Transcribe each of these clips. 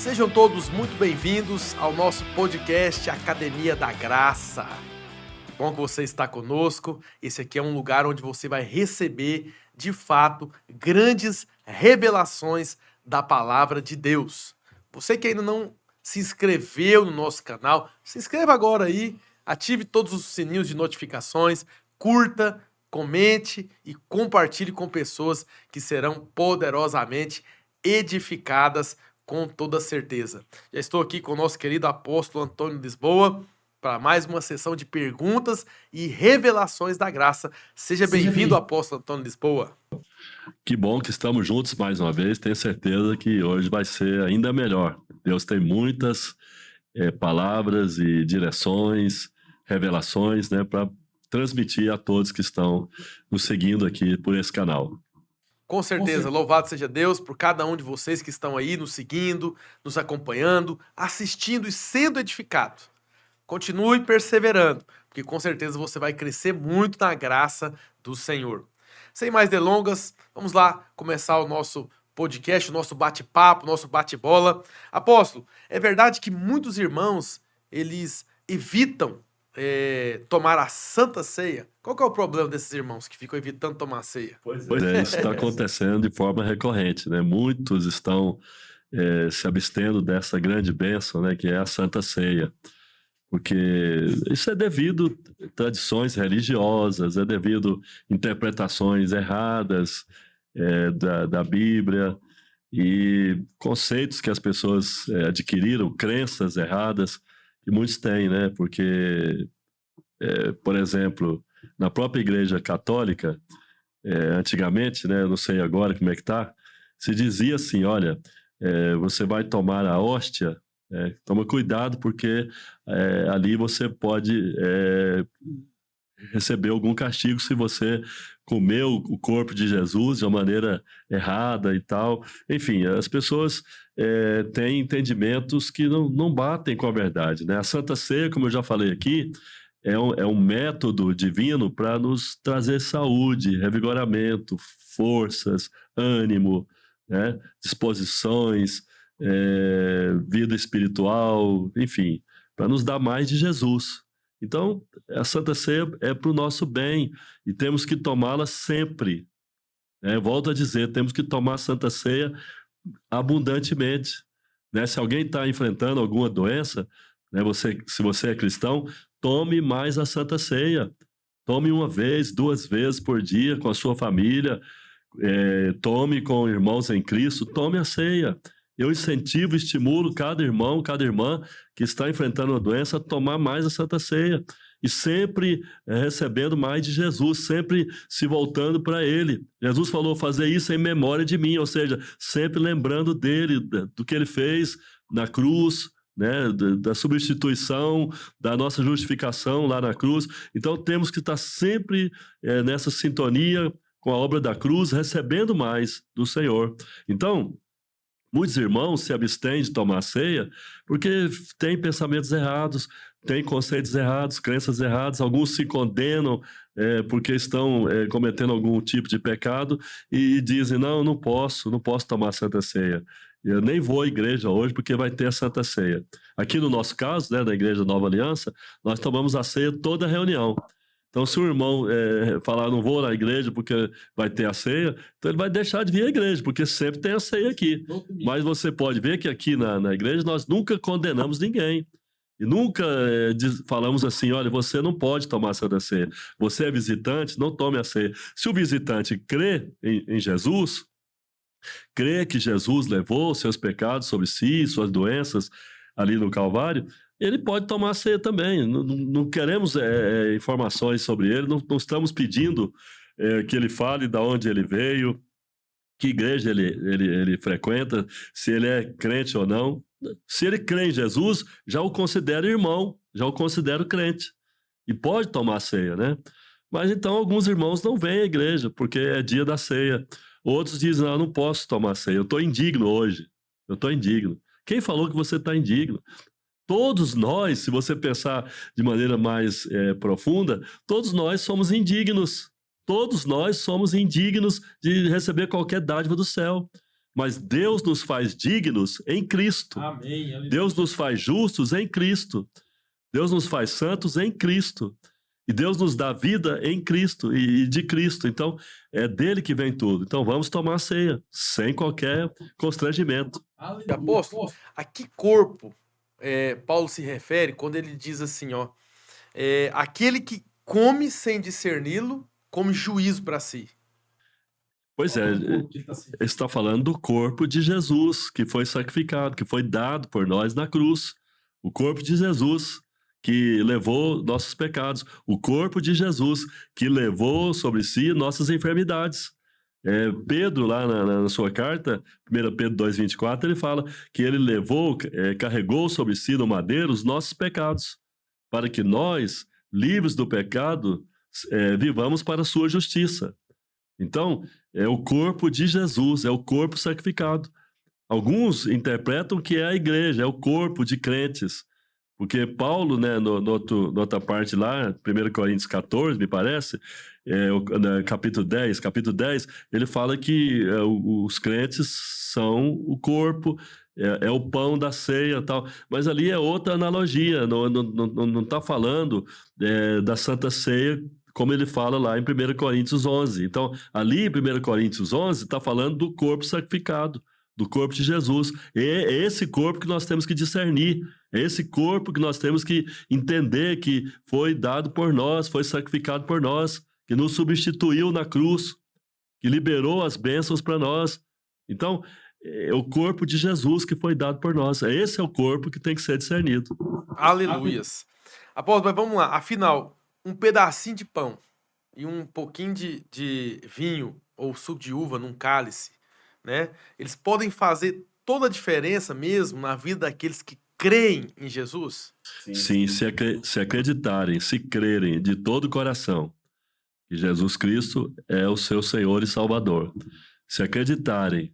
Sejam todos muito bem-vindos ao nosso podcast Academia da Graça. Que bom que você está conosco. Esse aqui é um lugar onde você vai receber, de fato, grandes revelações da palavra de Deus. Você que ainda não se inscreveu no nosso canal, se inscreva agora aí, ative todos os sininhos de notificações, curta, comente e compartilhe com pessoas que serão poderosamente edificadas com toda certeza. Já estou aqui com o nosso querido apóstolo Antônio Lisboa para mais uma sessão de perguntas e revelações da graça. Seja bem-vindo, apóstolo Antônio Lisboa. Que bom que estamos juntos mais uma vez. Tenho certeza que hoje vai ser ainda melhor. Deus tem muitas palavras e direções, revelações, né, para transmitir a todos que estão nos seguindo aqui por esse canal. Com certeza, louvado seja Deus por cada um de vocês que estão aí nos seguindo, nos acompanhando, assistindo e sendo edificado. Continue perseverando, porque com certeza você vai crescer muito na graça do Senhor. Sem mais delongas, vamos lá começar o nosso podcast, o nosso bate-papo, o nosso bate-bola. Apóstolo, é verdade que muitos irmãos, eles evitam tomar a Santa Ceia? Qual que é o problema desses irmãos que ficam evitando tomar a ceia? Pois é, isso está acontecendo de forma recorrente, né? Muitos estão se abstendo dessa grande bênção, né, que é a Santa Ceia. Porque isso é devido a tradições religiosas, é devido a interpretações erradas da Bíblia e conceitos que as pessoas adquiriram, crenças erradas que muitos têm, né? Porque, por exemplo, na própria Igreja Católica, antigamente, né, eu não sei agora como é que está, se dizia assim, olha, você vai tomar a hóstia, toma cuidado porque ali você pode receber algum castigo se você comeu o corpo de Jesus de uma maneira errada e tal. Enfim, as pessoas têm entendimentos que não batem com a verdade, né? A Santa Ceia, como eu já falei aqui, é um método divino para nos trazer saúde, revigoramento, forças, ânimo, né? Disposições, vida espiritual, enfim, para nos dar mais de Jesus. Então, a Santa Ceia é para o nosso bem e temos que tomá-la sempre. Volto a dizer, temos que tomar a Santa Ceia abundantemente. Né? Se alguém está enfrentando alguma doença, né, se você é cristão, tome mais a Santa Ceia. Tome uma vez, 2 vezes por dia com a sua família, tome com irmãos em Cristo, tome a ceia. Eu incentivo, estimulo cada irmão, cada irmã que está enfrentando uma doença a tomar mais a Santa Ceia. E sempre recebendo mais de Jesus, sempre se voltando para Ele. Jesus falou, fazer isso em memória de mim, ou seja, sempre lembrando dele, do que Ele fez na cruz, né, da substituição, da nossa justificação lá na cruz. Então temos que estar sempre nessa sintonia com a obra da cruz, recebendo mais do Senhor. Então, muitos irmãos se abstêm de tomar ceia porque têm pensamentos errados, têm conceitos errados, crenças erradas. Alguns se condenam porque estão cometendo algum tipo de pecado e dizem, não posso tomar a Santa Ceia. Eu nem vou à igreja hoje porque vai ter a Santa Ceia. Aqui no nosso caso, né, da Igreja Nova Aliança, nós tomamos a ceia toda a reunião. Então, se o irmão falar, não vou na igreja porque vai ter a ceia, então ele vai deixar de vir à igreja, porque sempre tem a ceia aqui. Mas você pode ver que aqui na igreja nós nunca condenamos ninguém. E nunca falamos assim, olha, você não pode tomar a Santa Ceia. Você é visitante, não tome a ceia. Se o visitante crê em Jesus, crê que Jesus levou seus pecados sobre si, suas doenças ali no Calvário, ele pode tomar a ceia também. Não queremos informações sobre ele, não estamos pedindo que ele fale de onde ele veio, que igreja ele frequenta, se ele é crente ou não. Se ele crê em Jesus, já o considero irmão, já o considero crente. E pode tomar a ceia, né? Mas então alguns irmãos não vêm à igreja, porque é dia da ceia. Outros dizem, não posso tomar a ceia, eu estou indigno hoje. Eu estou indigno. Quem falou que você está indigno? Todos nós, se você pensar de maneira mais profunda, todos nós somos indignos. Todos nós somos indignos de receber qualquer dádiva do céu. mas Deus nos faz dignos em Cristo. Amém. Deus nos faz justos em Cristo. Deus nos faz santos em Cristo. E Deus nos dá vida em Cristo e de Cristo. Então, é dele que vem tudo. Então, vamos tomar a ceia, sem qualquer constrangimento. Apóstolo, a que corpo Paulo se refere quando ele diz assim, ó, aquele que come sem discerni-lo, come juízo para si? Pois é, ele está falando do corpo de Jesus, que foi sacrificado, que foi dado por nós na cruz. O corpo de Jesus, que levou nossos pecados. O corpo de Jesus, que levou sobre si nossas enfermidades. Pedro, lá na sua carta, 1 Pedro 2,24, ele fala que ele carregou sobre si no madeiro os nossos pecados, para que nós, livres do pecado, vivamos para a sua justiça. Então, é o corpo de Jesus, é o corpo sacrificado. Alguns interpretam que é a igreja, é o corpo de crentes. Porque Paulo, né, na outra parte lá, 1 Coríntios 14, me parece, capítulo 10, ele fala que os crentes são o corpo, é o pão da ceia e tal. Mas ali é outra analogia, não está falando da Santa Ceia, como ele fala lá em 1 Coríntios 11. Então, ali em 1 Coríntios 11, está falando do corpo sacrificado, do corpo de Jesus. É esse corpo que nós temos que discernir, é esse corpo que nós temos que entender que foi dado por nós, foi sacrificado por nós, que nos substituiu na cruz, que liberou as bênçãos para nós. Então, é o corpo de Jesus que foi dado por nós. Esse é o corpo que tem que ser discernido. Aleluias. Apóstolo, mas vamos lá. Afinal, um pedacinho de pão e um pouquinho de vinho ou suco de uva num cálice, né? Eles podem fazer toda a diferença mesmo na vida daqueles que creem em Jesus? Sim, se acreditarem, se crerem de todo o coração que Jesus Cristo é o seu Senhor e Salvador, se acreditarem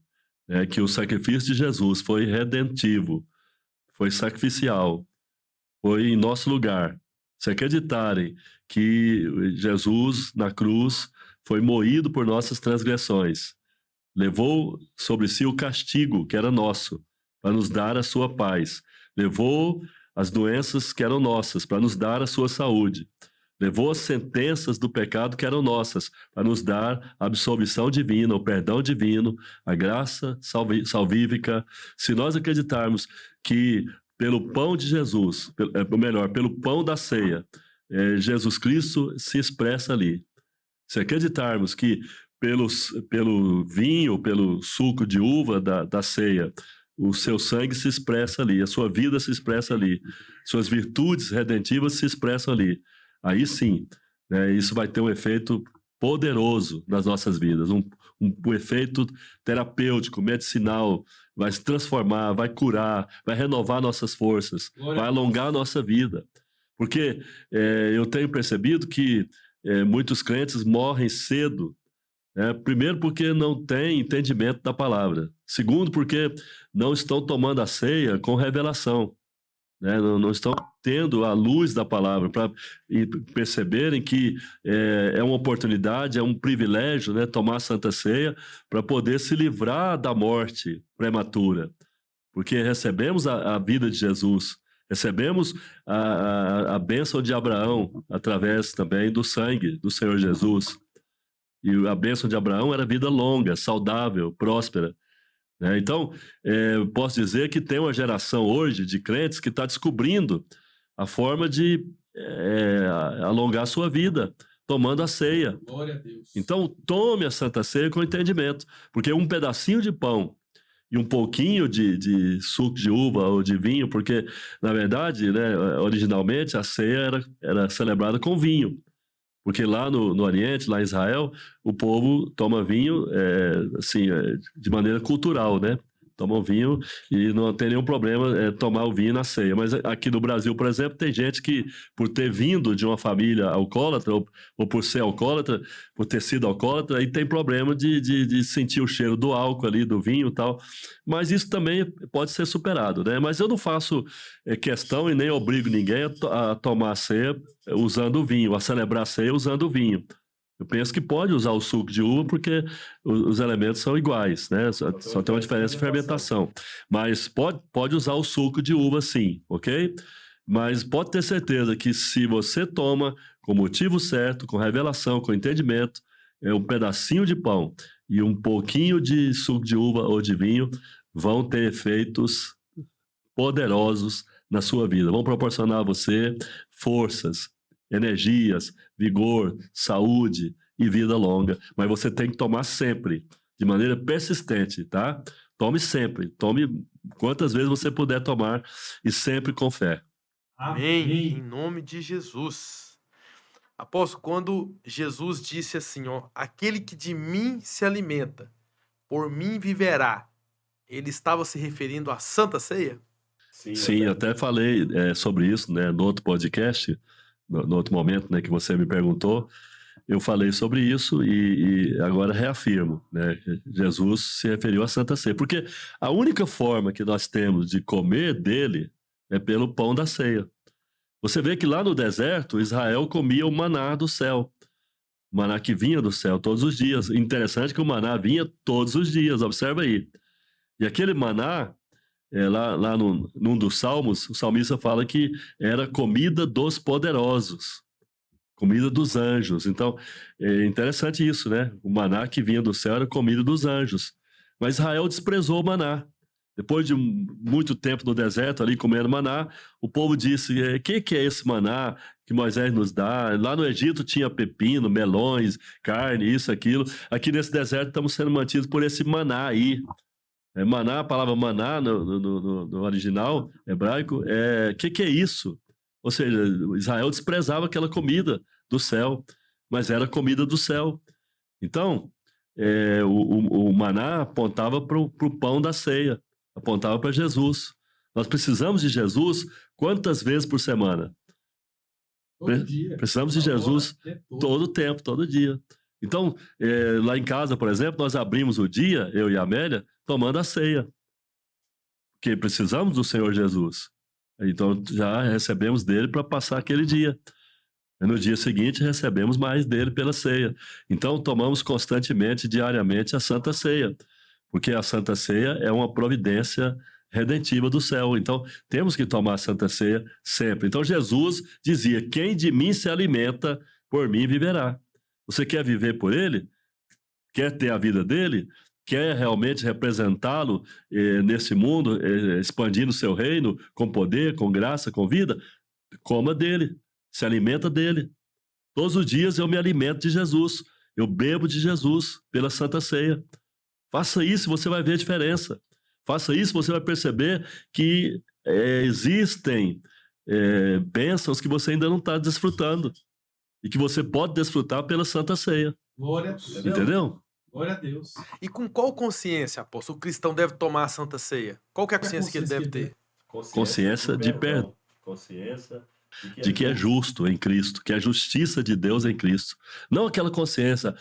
que o sacrifício de Jesus foi redentivo, foi sacrificial, foi em nosso lugar, se acreditarem que Jesus na cruz foi moído por nossas transgressões, levou sobre si o castigo que era nosso, para nos dar a sua paz, levou as doenças que eram nossas, para nos dar a sua saúde, levou as sentenças do pecado que eram nossas, para nos dar a absolvição divina, o perdão divino, a graça salvífica. Se nós acreditarmos que pelo pão de Jesus, ou melhor, pelo pão da ceia, Jesus Cristo se expressa ali. Se acreditarmos que pelo vinho, pelo suco de uva da ceia, o seu sangue se expressa ali, a sua vida se expressa ali, suas virtudes redentivas se expressam ali. Aí sim, isso vai ter um efeito poderoso nas nossas vidas, um efeito terapêutico, medicinal, vai se transformar, vai curar, vai renovar nossas forças, vai alongar a nossa vida. Porque eu tenho percebido que muitos crentes morrem cedo, primeiro porque não têm entendimento da palavra, segundo porque não estão tomando a ceia com revelação, não estão tendo a luz da palavra para perceberem que é uma oportunidade, é um privilégio, tomar a Santa Ceia para poder se livrar da morte prematura, porque recebemos a vida de Jesus, recebemos a bênção de Abraão através também do sangue do Senhor Jesus. E a bênção de Abraão era vida longa, saudável, próspera. Então, posso dizer que tem uma geração hoje de crentes que está descobrindo a forma de alongar a sua vida, tomando a ceia. Glória a Deus. Então, tome a Santa Ceia com entendimento, porque um pedacinho de pão e um pouquinho de suco de uva ou de vinho, porque, na verdade, originalmente a ceia era celebrada com vinho. Porque lá no Oriente, lá em Israel, o povo toma vinho de maneira cultural, Toma vinho e não tem nenhum problema tomar o vinho na ceia. Mas aqui no Brasil, por exemplo, tem gente que, por ter vindo de uma família alcoólatra, ou por ser alcoólatra, por ter sido alcoólatra, aí tem problema de sentir o cheiro do álcool ali, do vinho e tal. Mas isso também pode ser superado, Mas eu não faço questão e nem obrigo ninguém a tomar a ceia usando o vinho, a celebrar a ceia usando o vinho. Eu penso que pode usar o suco de uva porque os elementos são iguais, né? Só tem uma diferença de fermentação. Mas pode usar o suco de uva sim, ok? Mas pode ter certeza que se você toma com o motivo certo, com revelação, com entendimento, um pedacinho de pão e um pouquinho de suco de uva ou de vinho vão ter efeitos poderosos na sua vida. Vão proporcionar a você forças, energias, vigor, saúde e vida longa. Mas você tem que tomar sempre, de maneira persistente, tá? Tome sempre. Tome quantas vezes você puder tomar e sempre com fé. Amém. Em nome de Jesus. Apóstolo, quando Jesus disse assim, ó, aquele que de mim se alimenta, por mim viverá, ele estava se referindo à Santa Ceia? Sim, até falei sobre isso, né, no outro podcast, no outro momento, né, que você me perguntou, eu falei sobre isso e agora reafirmo, né, Jesus se referiu à Santa Ceia, porque a única forma que nós temos de comer dele é pelo pão da ceia. Você vê que lá no deserto, Israel comia o maná do céu, o maná que vinha do céu todos os dias. Interessante que o maná vinha todos os dias, observa aí. E aquele maná, lá num dos salmos, o salmista fala que era comida dos poderosos, comida dos anjos. Então, é interessante isso, né? O maná que vinha do céu era comida dos anjos. Mas Israel desprezou o maná. Depois de muito tempo no deserto, ali comendo maná, o povo disse, o que é esse maná que Moisés nos dá? Lá no Egito tinha pepino, melões, carne, isso, aquilo. Aqui nesse deserto estamos sendo mantidos por esse maná aí. Maná, a palavra maná no original hebraico, que é isso? Ou seja, Israel desprezava aquela comida do céu, mas era comida do céu. Então, o maná apontava para o pão da ceia, apontava para Jesus. Nós precisamos de Jesus quantas vezes por semana? Todo dia. Precisamos de Jesus todo o tempo, todo dia. Então, lá em casa, por exemplo, nós abrimos o dia, eu e a Amélia, tomando a ceia. Porque precisamos do Senhor Jesus. Então, já recebemos dele para passar aquele dia. E no dia seguinte, recebemos mais dele pela ceia. Então, tomamos constantemente, diariamente, a Santa Ceia. Porque a Santa Ceia é uma providência redentiva do céu. Então, temos que tomar a Santa Ceia sempre. Então, Jesus dizia, quem de mim se alimenta, por mim viverá. Você quer viver por ele? Quer ter a vida dele? Quer realmente representá-lo nesse mundo, expandindo o seu reino com poder, com graça, com vida? Coma dele, se alimenta dele. Todos os dias eu me alimento de Jesus, eu bebo de Jesus pela Santa Ceia. Faça isso, você vai ver a diferença. Faça isso, você vai perceber que existem bênçãos que você ainda não está desfrutando e que você pode desfrutar pela Santa Ceia. Glória a Deus. Entendeu? Glória a Deus. E com qual consciência, apóstolo, o cristão deve tomar a Santa Ceia? Qual que é a consciência que ele deve ter? Consciência de perdão. Consciência de que é justo em Cristo, que é a justiça de Deus em Cristo. Não aquela consciência,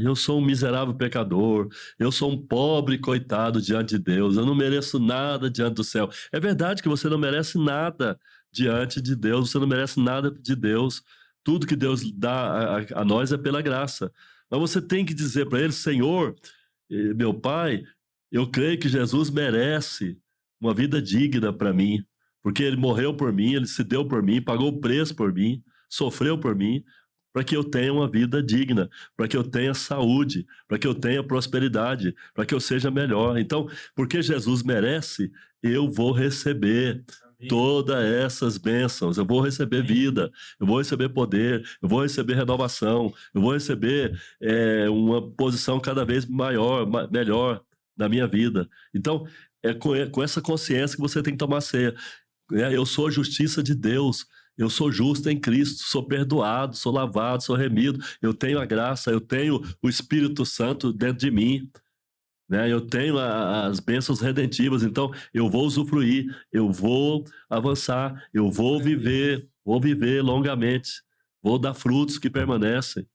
eu sou um miserável pecador, eu sou um pobre coitado diante de Deus, eu não mereço nada diante do céu. É verdade que você não merece nada diante de Deus, você não merece nada de Deus. Tudo que Deus dá a nós é pela graça. Mas você tem que dizer para ele, Senhor, meu Pai, eu creio que Jesus merece uma vida digna para mim, porque ele morreu por mim, ele se deu por mim, pagou o preço por mim, sofreu por mim, para que eu tenha uma vida digna, para que eu tenha saúde, para que eu tenha prosperidade, para que eu seja melhor. Então, porque Jesus merece, eu vou receber todas essas bênçãos, eu vou receber vida, eu vou receber poder, eu vou receber renovação, eu vou receber uma posição cada vez maior, melhor na minha vida. Então, é com essa consciência que você tem que tomar ceia. Eu sou a justiça de Deus, eu sou justo em Cristo, sou perdoado, sou lavado, sou remido, eu tenho a graça, eu tenho o Espírito Santo dentro de mim. Eu tenho as bênçãos redentivas, então eu vou usufruir, eu vou avançar, eu vou viver longamente, vou dar frutos que permanecem.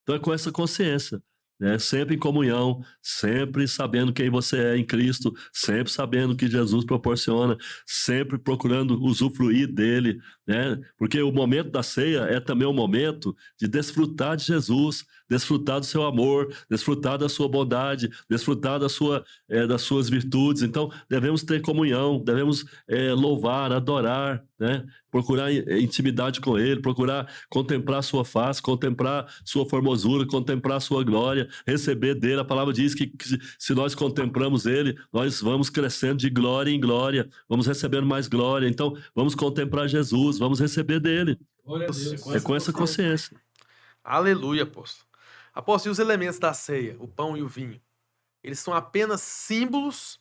Então é com essa consciência. né? Sempre em comunhão, sempre sabendo quem você é em Cristo, sempre sabendo o que Jesus proporciona, sempre procurando usufruir dele, né? Porque o momento da ceia é também um momento de desfrutar de Jesus, desfrutar do seu amor, desfrutar da sua bondade, desfrutar das suas virtudes. Então, devemos ter comunhão, devemos louvar, adorar, né? Procurar intimidade com ele, procurar contemplar sua face, contemplar sua formosura, contemplar sua glória, receber dele. A palavra diz que se nós contemplamos ele, nós vamos crescendo de glória em glória, vamos recebendo mais glória. Então, vamos contemplar Jesus, vamos receber dele. Glória a Deus. É com essa consciência. Aleluia, apóstolo. Apóstolo, e os elementos da ceia, o pão e o vinho? Eles são apenas símbolos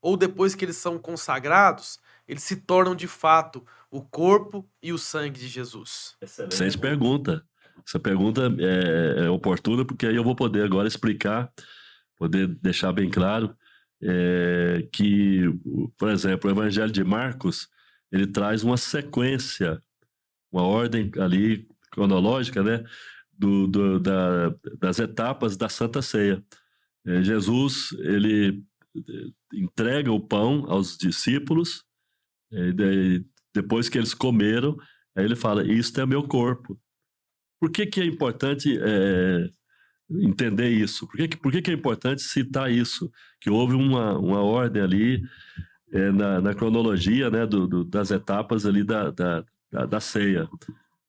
ou depois que eles são consagrados, eles se tornam de fato o corpo e o sangue de Jesus? Excelente pergunta. Essa pergunta é oportuna, porque aí eu vou poder agora explicar, poder deixar bem claro que, por exemplo, o Evangelho de Marcos, ele traz uma sequência, uma ordem ali cronológica, né, das etapas da Santa Ceia. Jesus, ele entrega o pão aos discípulos, depois que eles comeram, aí ele fala, isto é meu corpo. Por que é importante entender isso? Por que é importante citar isso? Que houve uma ordem ali na cronologia, né, das etapas ali da ceia.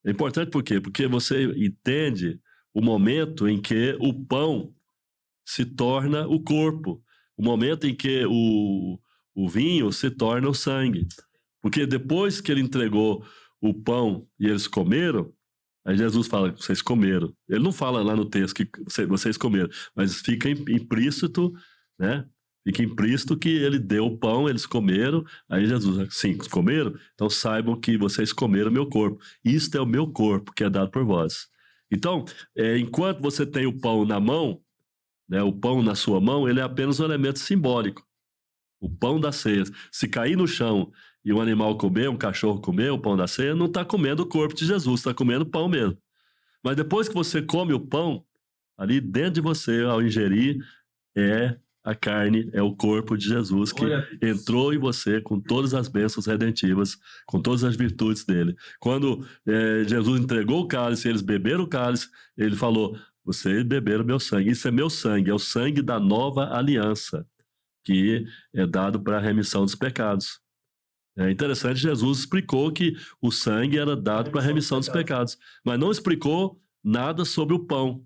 É importante por quê? Porque você entende o momento em que o pão se torna o corpo, o momento em que o vinho se torna o sangue. Porque depois que ele entregou o pão e eles comeram, aí Jesus fala, vocês comeram. Ele não fala lá no texto que vocês comeram, mas fica implícito, né? Fica implícito que ele deu o pão, eles comeram, aí Jesus, sim, comeram? Então saibam que vocês comeram meu corpo. Isto é o meu corpo que é dado por vós. Então, enquanto você tem o pão na mão, né, o pão na sua mão, ele é apenas um elemento simbólico. O pão da ceia. Se cair no chão e um animal comer, um cachorro comer o pão da ceia, não está comendo o corpo de Jesus, está comendo pão mesmo. Mas depois que você come o pão, ali dentro de você, ao ingerir, a carne, é o corpo de Jesus que entrou em você com todas as bênçãos redentivas, com todas as virtudes dele. Quando Jesus entregou o cálice, eles beberam o cálice, ele falou, vocês beberam meu sangue, isso é meu sangue, é o sangue da nova aliança, que é dado para a remissão dos pecados. É interessante, Jesus explicou que o sangue era dado para a remissão dos pecados, mas não explicou nada sobre o pão.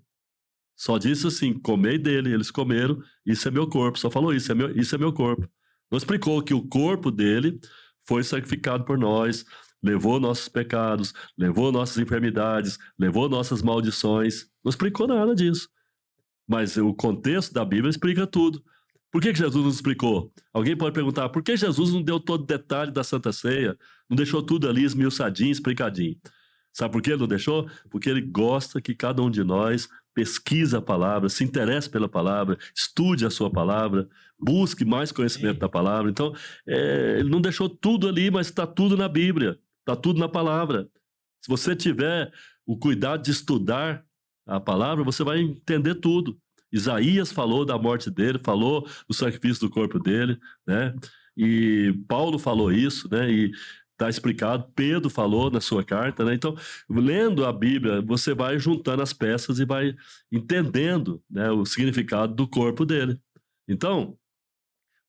Só disse assim, comei dele, eles comeram, isso é meu corpo. Só falou isso é meu corpo. Não explicou que o corpo dele foi sacrificado por nós, levou nossos pecados, levou nossas enfermidades, levou nossas maldições. Não explicou nada disso. Mas o contexto da Bíblia explica tudo. Por que Jesus não explicou? Alguém pode perguntar, por que Jesus não deu todo o detalhe da Santa Ceia? Não deixou tudo ali esmiuçadinho, explicadinho? Sabe por que ele não deixou? Porque ele gosta que cada um de nós pesquise a palavra, se interesse pela palavra, estude a sua palavra, busque mais conhecimento da palavra. Então, ele não deixou tudo ali, mas está tudo na Bíblia, está tudo na palavra. Se você tiver o cuidado de estudar a palavra, você vai entender tudo. Isaías falou da morte dele, falou do sacrifício do corpo dele, né? E Paulo falou isso, né? E está explicado, Pedro falou na sua carta, né? Então, lendo a Bíblia, você vai juntando as peças e vai entendendo, né, o significado do corpo dele. Então,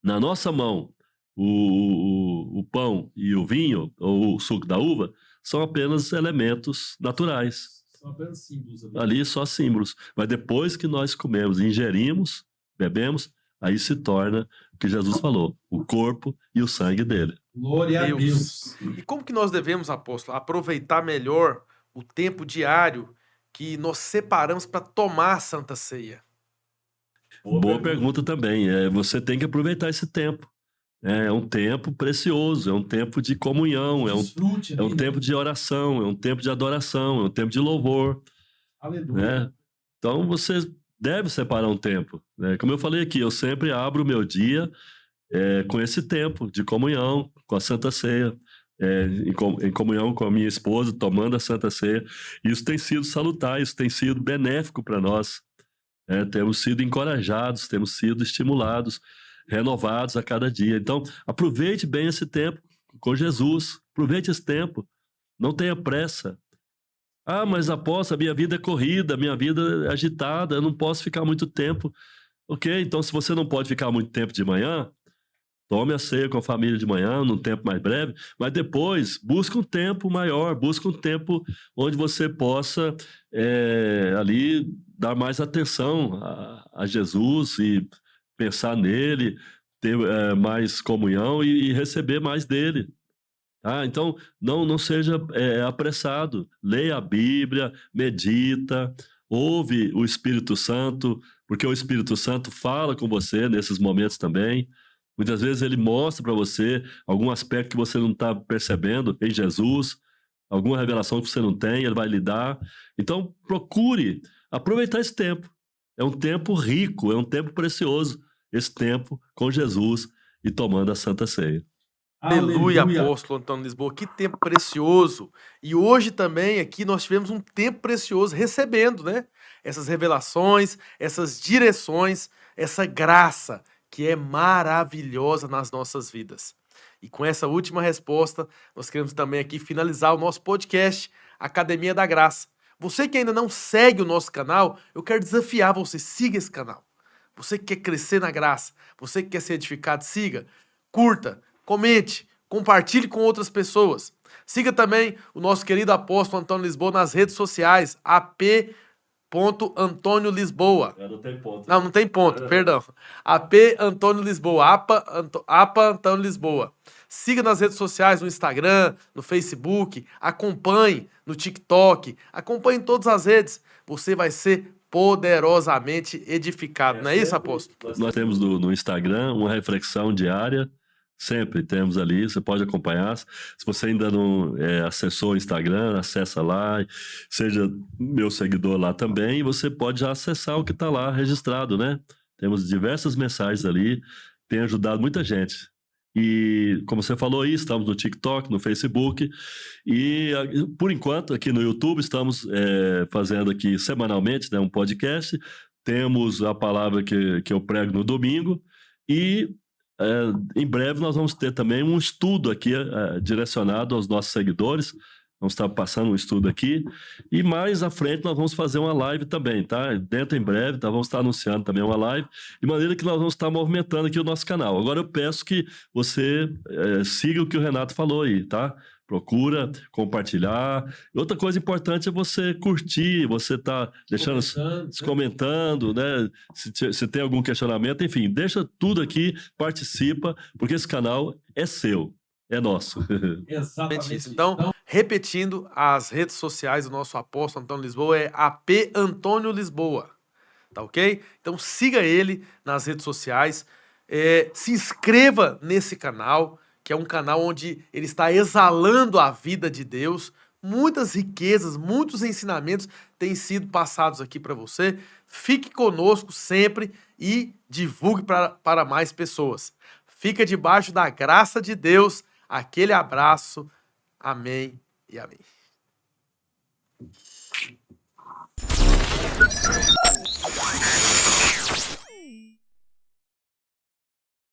na nossa mão, o pão e o vinho, ou o suco da uva, são apenas elementos naturais. São apenas símbolos. Ali só símbolos. Mas depois que nós comemos, ingerimos, bebemos, aí se torna o que Jesus falou, o corpo e o sangue dele. Glória a Deus. E como que nós devemos, apóstolo, aproveitar melhor o tempo diário que nós separamos para tomar a Santa Ceia? Boa pergunta também. Você tem que aproveitar esse tempo. É um tempo precioso, é um tempo de comunhão, é um tempo de oração, é um tempo de adoração, é um tempo de louvor. Aleluia. Né? Então você deve separar um tempo. Né? Como eu falei aqui, eu sempre abro o meu dia com esse tempo de comunhão, com a Santa Ceia, em comunhão com a minha esposa, tomando a Santa Ceia. Isso tem sido salutar, isso tem sido benéfico para nós. Temos sido encorajados, temos sido estimulados, renovados a cada dia. Então, aproveite bem esse tempo com Jesus, aproveite esse tempo, não tenha pressa. Ah, mas apóstolo, a minha vida é corrida, a minha vida é agitada, eu não posso ficar muito tempo. Ok, então se você não pode ficar muito tempo de manhã, tome a ceia com a família de manhã, num tempo mais breve, mas depois busca um tempo maior, busca um tempo onde você possa ali dar mais atenção a Jesus e pensar nele, ter mais comunhão e receber mais dele. Então, não seja apressado. Leia a Bíblia, medita, ouve o Espírito Santo, porque o Espírito Santo fala com você nesses momentos também. Muitas vezes ele mostra para você algum aspecto que você não está percebendo em Jesus, alguma revelação que você não tem, ele vai lhe dar. Então, procure aproveitar esse tempo. É um tempo rico, é um tempo precioso, esse tempo com Jesus e tomando a Santa Ceia. Aleluia, apóstolo Antônio Lisboa, que tempo precioso. E hoje também aqui nós tivemos um tempo precioso recebendo, né? Essas revelações, essas direções, essa graça que é maravilhosa nas nossas vidas. E com essa última resposta, nós queremos também aqui finalizar o nosso podcast Academia da Graça. Você que ainda não segue o nosso canal, eu quero desafiar você, siga esse canal. Você que quer crescer na graça, você que quer ser edificado, siga, curta, comente, compartilhe com outras pessoas. Siga também o nosso querido apóstolo Antônio Lisboa nas redes sociais, ap.Antônio Lisboa. Não tem ponto. Não tem ponto, perdão. AP Antônio Lisboa, APA Antônio Lisboa. Siga nas redes sociais, no Instagram, no Facebook, acompanhe no TikTok, acompanhe em todas as redes. Você vai ser poderosamente edificado, não é isso, apóstolo? Nós temos no Instagram uma reflexão diária. Sempre temos ali, você pode acompanhar. Se você ainda não acessou o Instagram, acessa lá, seja meu seguidor lá também, e você pode já acessar o que está lá registrado, né? Temos diversas mensagens ali, tem ajudado muita gente. E, como você falou aí, estamos no TikTok, no Facebook, e, por enquanto, aqui no YouTube, estamos fazendo aqui semanalmente, né, um podcast. Temos a palavra que eu prego no domingo, e em breve nós vamos ter também um estudo aqui direcionado aos nossos seguidores. Vamos estar passando um estudo aqui. E mais à frente nós vamos fazer uma live também, tá? Dentro em breve, tá? Vamos estar anunciando também uma live, de maneira que nós vamos estar movimentando aqui o nosso canal. Agora eu peço que você siga o que o Renato falou aí, tá? Procura compartilhar. Outra coisa importante é você curtir, você tá deixando, comentando, né? Se tem algum questionamento, enfim, deixa tudo aqui, participa, porque esse canal é seu, é nosso. Exatamente isso. Então, repetindo, as redes sociais do nosso apóstolo Antônio Lisboa é AP Antônio Lisboa, tá ok? Então siga ele nas redes sociais, se inscreva nesse canal, que é um canal onde ele está exalando a vida de Deus. Muitas riquezas, muitos ensinamentos têm sido passados aqui para você. Fique conosco sempre e divulgue para mais pessoas. Fica debaixo da graça de Deus. Aquele abraço. Amém e amém.